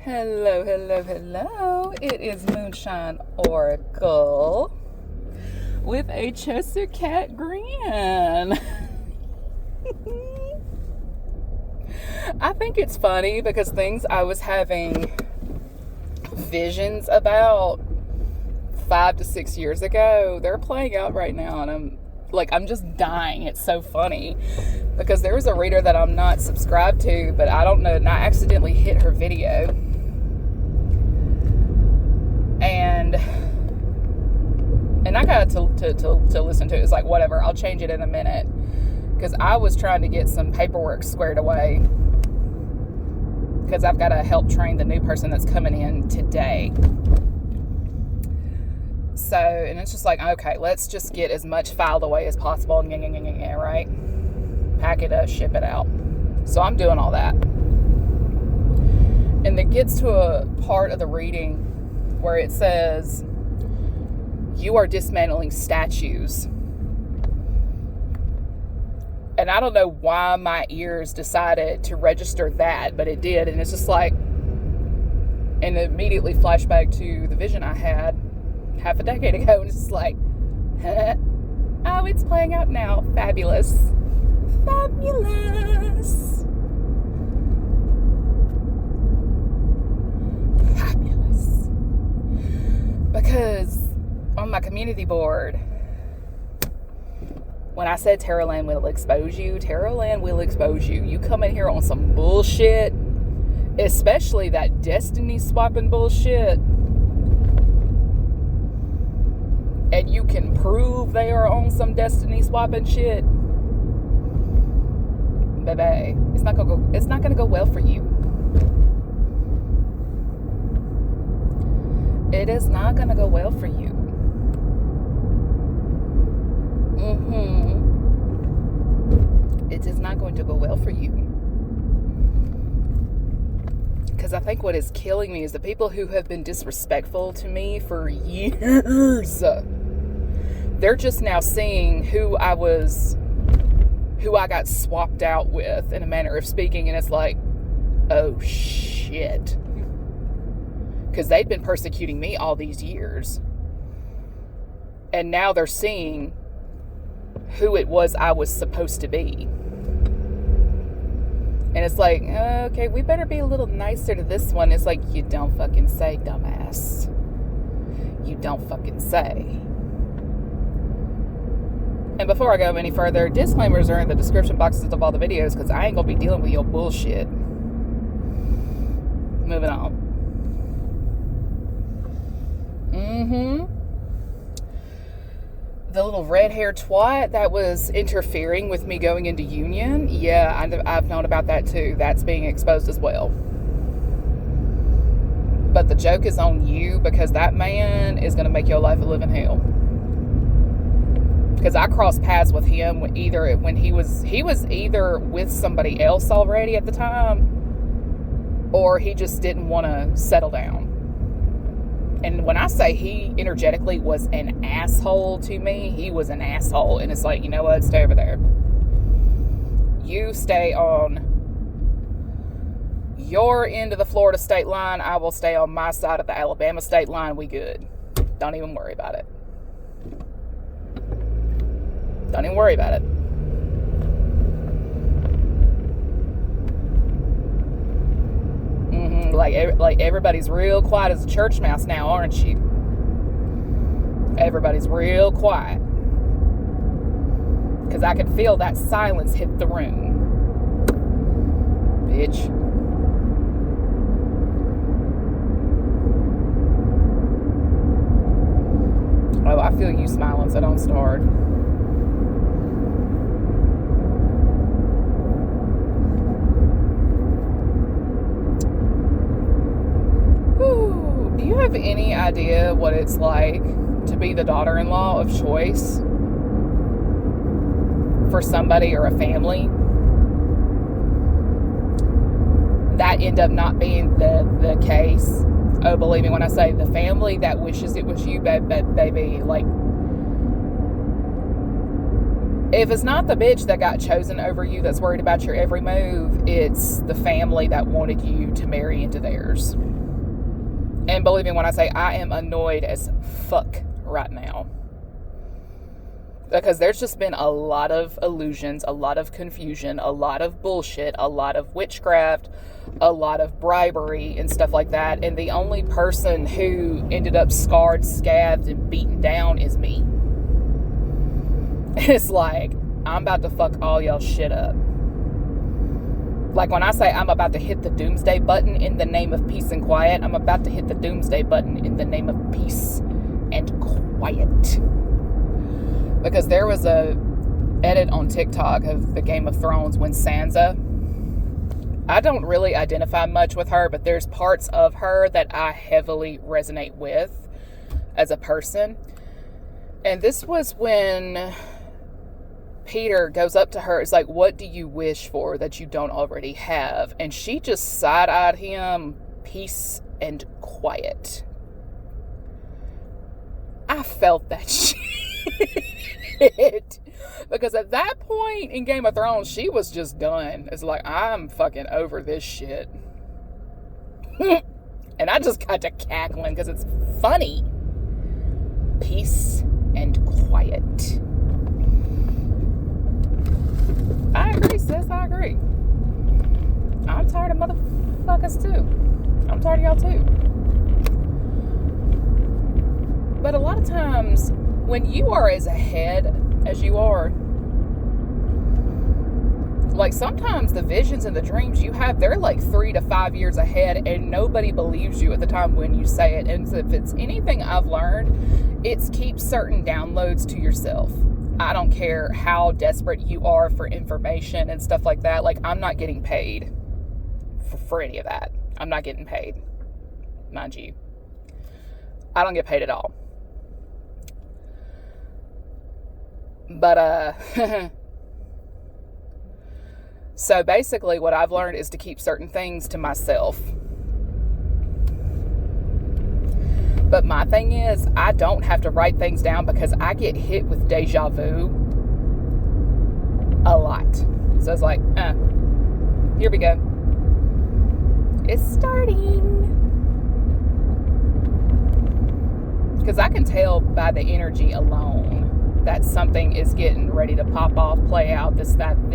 Hello, hello, hello. It is Moonshine Oracle with a Cheshire Cat Grin. I think it's funny because things I was having visions about 5 to 6 years ago, they're playing out right now, and I'm just dying. It's so funny because there was a reader that I'm not subscribed to, but I don't know, and I accidentally hit her video, and I got to listen to it. It's like, whatever, I'll change it in a minute, because I was trying to get some paperwork squared away, because I've got to help train the new person that's coming in today. So, and it's just like, okay, let's just get as much filed away as possible, right? Pack it up, ship it out. So I'm doing all that. And it gets to a part of the reading where it says, you are dismantling statues. And I don't know why my ears decided to register that, but it did. And it's just like, and it immediately flashed back to the vision I had half a decade ago, and it's just like, oh, it's playing out now. Fabulous. Fabulous. Fabulous. Because on my community board, when I said Tarotland will expose you, Tarotland will expose you. You come in here on some bullshit, especially that destiny swapping bullshit, and you can prove they are on some destiny swapping shit, baby, it's not gonna go well for you. It is not gonna go well for you. It is not going to go well for you. Because I think what is killing me is the people who have been disrespectful to me for years. They're just now seeing who I got swapped out with, in a manner of speaking, and it's like, oh shit. Because they'd been persecuting me all these years. And now they're seeing who it was I was supposed to be. And it's like, okay, we better be a little nicer to this one. It's like, you don't fucking say, dumbass. You don't fucking say. And before I go any further, disclaimers are in the description boxes of all the videos, because I ain't gonna be dealing with your bullshit. Moving on. The little red-haired twat that was interfering with me going into union, yeah, I've known about that too. That's being exposed as well. But the joke is on you, because that man is going to make your life a living hell. Because I crossed paths with him when he was either with somebody else already at the time, or he just didn't want to settle down. And when I say he energetically was an asshole to me, he was an asshole. And it's like, you know what? Stay over there. You stay on your end of the Florida state line. I will stay on my side of the Alabama state line. We good. Don't even worry about it. Don't even worry about it. Like everybody's real quiet as a church mouse now, aren't you? Everybody's real quiet. Because I could feel that silence hit the room. Bitch. Oh, I feel you smiling, so don't start. Do you have any idea what it's like to be the daughter-in-law of choice for somebody or a family that end up not being the case? Oh, believe me when I say the family that wishes it was you, baby. Like, If it's not the bitch that got chosen over you that's worried about your every move, it's the family that wanted you to marry into theirs. And believe me when I say I am annoyed as fuck right now. Because there's just been a lot of illusions, a lot of confusion, a lot of bullshit, a lot of witchcraft, a lot of bribery and stuff like that. And the only person who ended up scarred, scabbed, and beaten down is me. It's like, I'm about to fuck all y'all shit up. Like when I say I'm about to hit the doomsday button in the name of peace and quiet, I'm about to hit the doomsday button in the name of peace and quiet. Because there was a edit on TikTok of the Game of Thrones when Sansa, I don't really identify much with her, but there's parts of her that I heavily resonate with as a person. And this was when Peter goes up to her. It's like, what do you wish for that you don't already have? And she just side-eyed him, peace and quiet. I felt that shit. Because at that point in Game of Thrones, she was just done. It's like, I'm fucking over this shit. And I just got to cackling because it's funny. Peace and quiet. I agree, sis. I agree. I'm tired of motherfuckers too. I'm tired of y'all too. But a lot of times, when you are as ahead as you are, like sometimes the visions and the dreams you have, they're like 3 to 5 years ahead, and nobody believes you at the time when you say it. And if it's anything I've learned, it's keep certain downloads to yourself. I don't care how desperate you are for information and stuff like that. Like, I'm not getting paid for any of that. I'm not getting paid, mind you. I don't get paid at all. But, so basically what I've learned is to keep certain things to myself. But my thing is, I don't have to write things down because I get hit with deja vu a lot. So it's like, here we go. It's starting. Because I can tell by the energy alone that something is getting ready to pop off, play out, this, that, and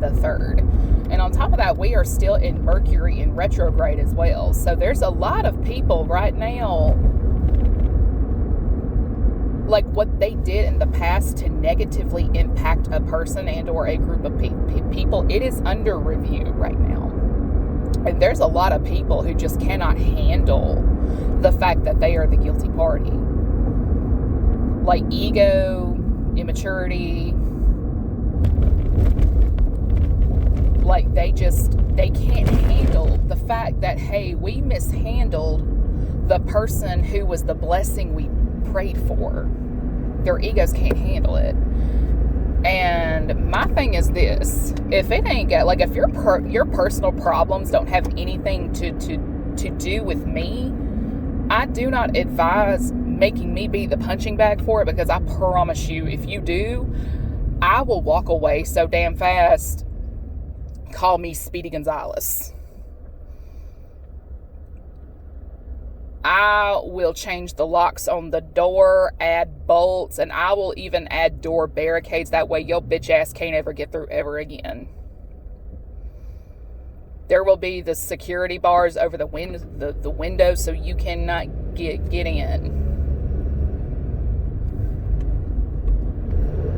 the third. And on top of that, we are still in Mercury in retrograde as well. So there's a lot of people right now, like what they did in the past to negatively impact a person and or a group of people, it is under review right now. And there's a lot of people who just cannot handle the fact that they are the guilty party. Like ego, immaturity, like they can't handle the fact that, hey, we mishandled the person who was the blessing we prayed for. Their egos can't handle it. And my thing is this: if it ain't got, like, if your personal problems don't have anything to do with me, I do not advise making me be the punching bag for it, because I promise you, if you do, I will walk away so damn fast. Call me Speedy Gonzalez. I will change the locks on the door, add bolts, and I will even add door barricades. That way your bitch ass can't ever get through ever again. There will be the security bars over the windows so you cannot get in.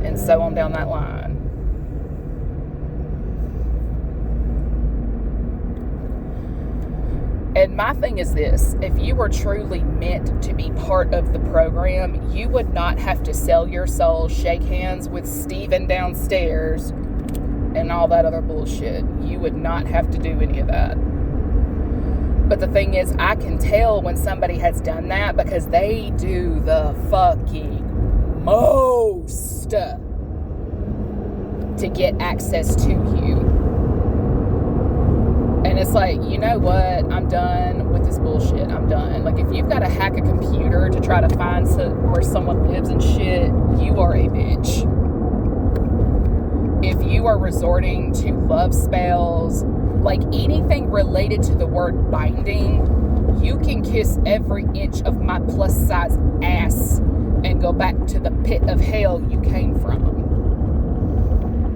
And so on down that line. And my thing is this: if you were truly meant to be part of the program, you would not have to sell your soul, shake hands with Steven downstairs, and all that other bullshit. You would not have to do any of that. But the thing is, I can tell when somebody has done that because they do the fucking most to get access to you. And it's like, you know what? I'm done with this bullshit. I'm done. Like, if you've got to hack a computer to try to find where someone lives and shit, you are a bitch. If you are resorting to love spells, like anything related to the word binding, you can kiss every inch of my plus size ass and go back to the pit of hell you came from.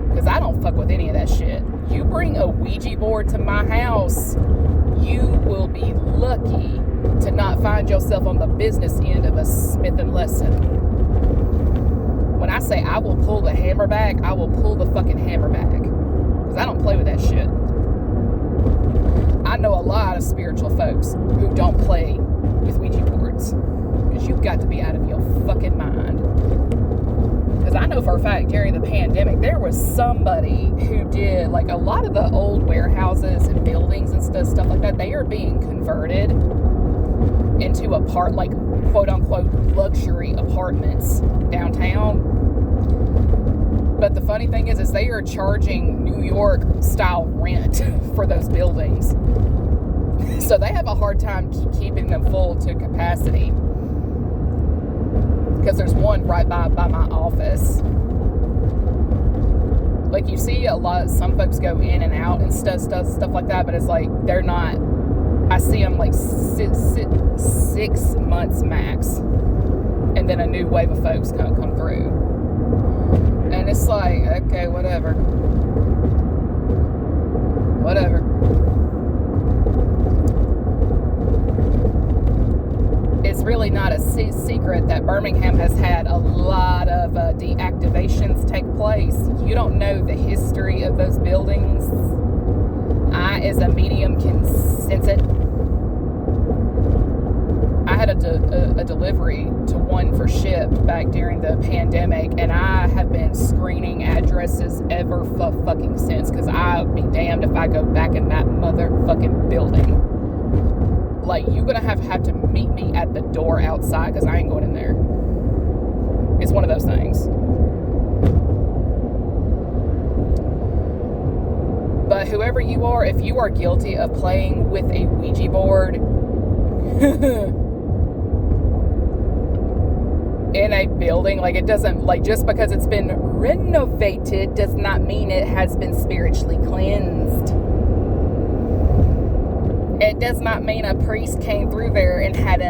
Because I don't fuck with any of that shit. You bring a Ouija board to my house, you will be lucky to not find yourself on the business end of a Smith & Wesson. When I say I will pull the hammer back, I will pull the fucking hammer back. Because I don't play with that shit. I know a lot of spiritual folks who don't play with Ouija boards. Because you've got to be out of your fucking mind. Because I know for a fact during the pandemic, there was somebody who did, like, a lot of the old warehouses and buildings and stuff like that, they are being converted into quote unquote luxury apartments downtown. But the funny thing is they are charging New York style rent for those buildings. So they have a hard time keeping them full to capacity. Because there's one right by my office. Like, you see some folks go in and out and stuff like that, but it's like, they're not, I see them like 6 months max. And then a new wave of folks come through. And it's like, okay, whatever. It's really not a secret that Birmingham has had a lot of deactivations take place. You don't know the history of those buildings. I, as a medium, can sense it. I had a delivery to one for ship back during the pandemic, and I have been screening addresses ever fucking since, because I'll be damned if I go back in that motherfucking building. Like, you're gonna have to meet me at the door outside, because I ain't going in there. It's one of those things. But whoever you are, if you are guilty of playing with a Ouija board in a building, like, it doesn't, like, just because it's been renovated does not mean it has been spiritually cleansed. It does not mean a priest came through there and had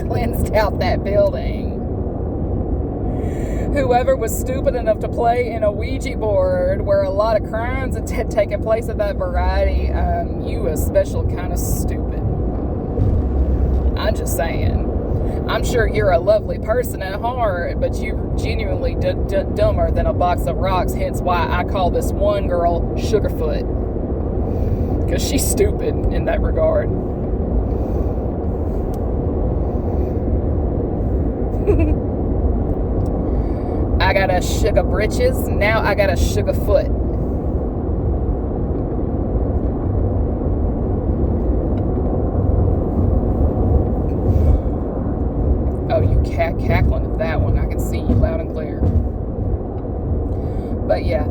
cleansed out that building. Whoever was stupid enough to play in a Ouija board where a lot of crimes had taken place of that variety, you a special kind of stupid. I'm just saying. I'm sure you're a lovely person at heart, but you're genuinely dumber than a box of rocks, hence why I call this one girl Sugarfoot. Because she's stupid in that regard. I got a sugar britches, now I got a sugar foot. Oh, you cackling at that one. I can see you loud and clear. But yeah,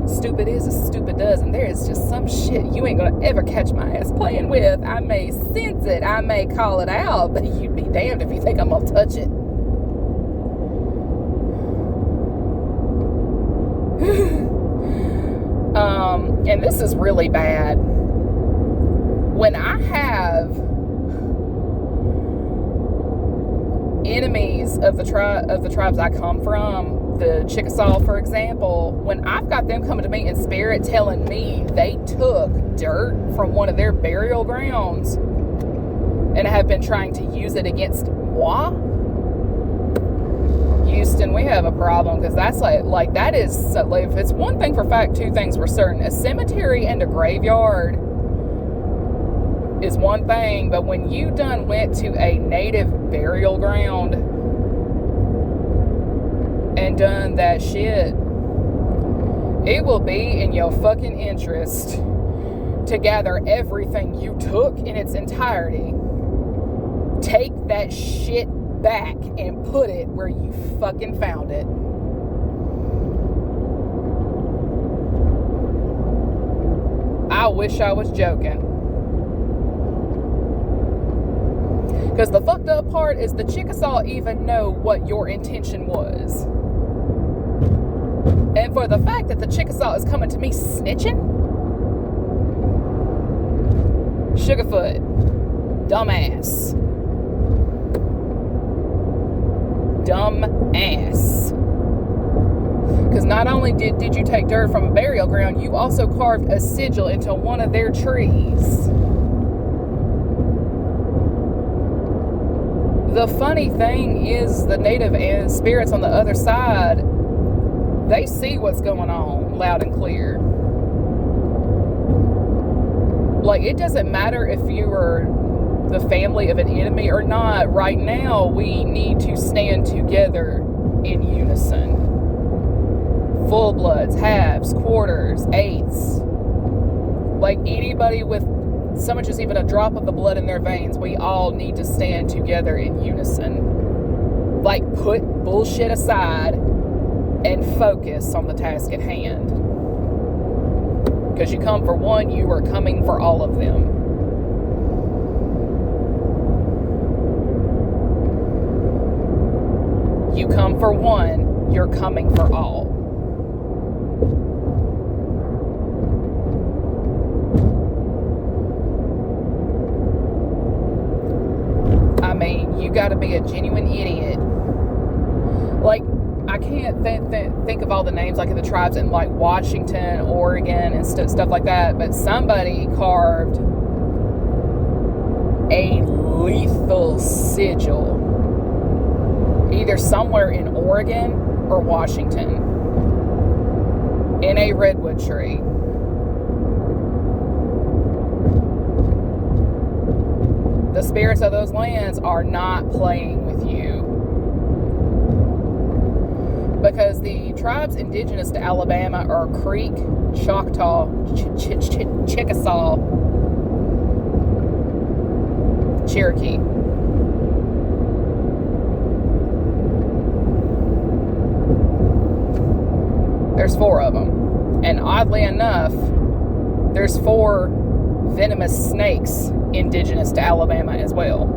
stupid is as stupid does, and there is just some shit you ain't gonna ever catch my ass playing with. I may sense it, I may call it out, but you'd be damned if you think I'm gonna touch it. And this is really bad. When I have enemies of the tribes I come from, the Chickasaw, for example, when I've got them coming to me in spirit telling me they took dirt from one of their burial grounds and have been trying to use it against moi, Houston, we have a problem, because that's like that is, like, if it's one thing for fact, two things for certain. A cemetery and a graveyard is one thing, but when you done went to a native burial ground and done that shit, it will be in your fucking interest to gather everything you took in its entirety, take that shit back, and put it where you fucking found it. I wish I was joking. Because the fucked up part is the Chickasaw even know what your intention was. And for the fact that the Chickasaw is coming to me snitching, Sugarfoot, dumbass. Dumbass. Because not only did you take dirt from a burial ground, you also carved a sigil into one of their trees. The funny thing is the native and spirits on the other side, they see what's going on loud and clear. Like, it doesn't matter if you are the family of an enemy or not. Right now, we need to stand together in unison. Full bloods, halves, quarters, eighths. Like, anybody with so much as even a drop of the blood in their veins, we all need to stand together in unison. Like, put bullshit aside and focus on the task at hand. Because you come for one, you are coming for all of them. You come for one, you're coming for all. I mean, you got to be a genuine idiot. Like, I can't think of all the names, like, of the tribes in, like, Washington, Oregon, and stuff like that, but somebody carved a lethal sigil either somewhere in Oregon or Washington in a redwood tree. The spirits of those lands are not playing with you. Because the tribes indigenous to Alabama are Creek, Choctaw, Chickasaw, Cherokee. There's 4 of them. And oddly enough, there's 4 venomous snakes indigenous to Alabama as well.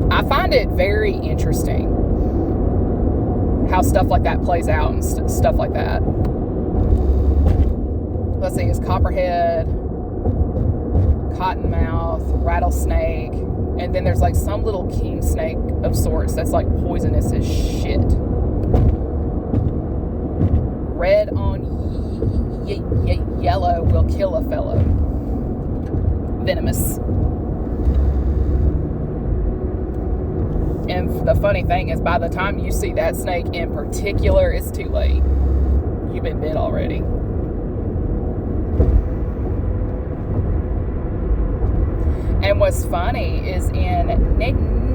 I find it very interesting how stuff like that plays out and stuff like that. Let's see, it's copperhead, cottonmouth, rattlesnake, and then there's like some little king snake of sorts that's like poisonous as shit. Red on yellow will kill a fellow. Venomous. And the funny thing is, by the time you see that snake in particular, it's too late. You've been bit already. And what's funny is in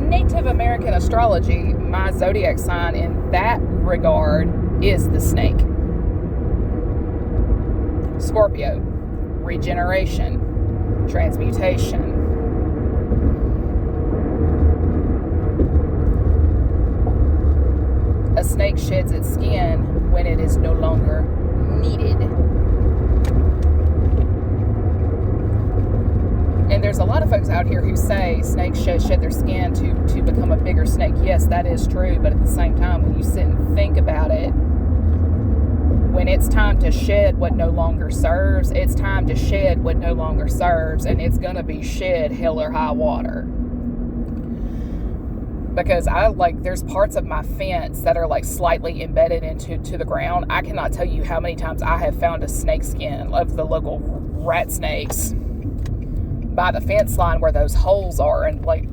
Native American astrology, my zodiac sign in that regard is the snake. Scorpio, regeneration, transmutation. A snake sheds its skin when it is no longer needed. And there's a lot of folks out here who say snakes shed their skin to become a bigger snake. Yes, that is true, but at the same time, when you sit and think about it, when it's time to shed what no longer serves, it's time to shed what no longer serves, and it's going to be shed hell or high water. Because there's parts of my fence that are like slightly embedded into the ground. I cannot tell you how many times I have found a snake skin of the local rat snakes by the fence line where those holes are, and like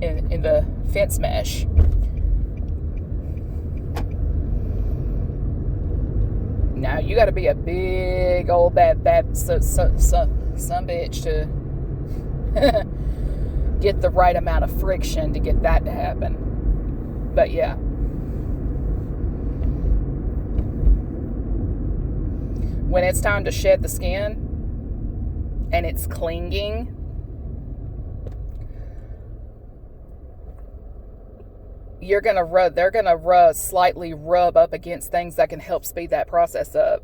in the fence mesh. Now you got to be a big old bad son bitch to get the right amount of friction to get that to happen. But yeah. When it's time to shed the skin and it's clinging, they're gonna slightly rub up against things that can help speed that process up.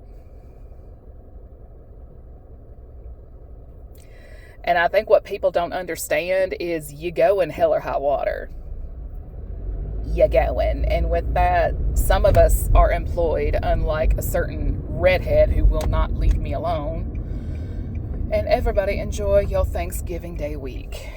And I think what people don't understand is you go in hell or high water. You go in. And with that, some of us are employed, unlike a certain redhead who will not leave me alone. And everybody enjoy your Thanksgiving Day week.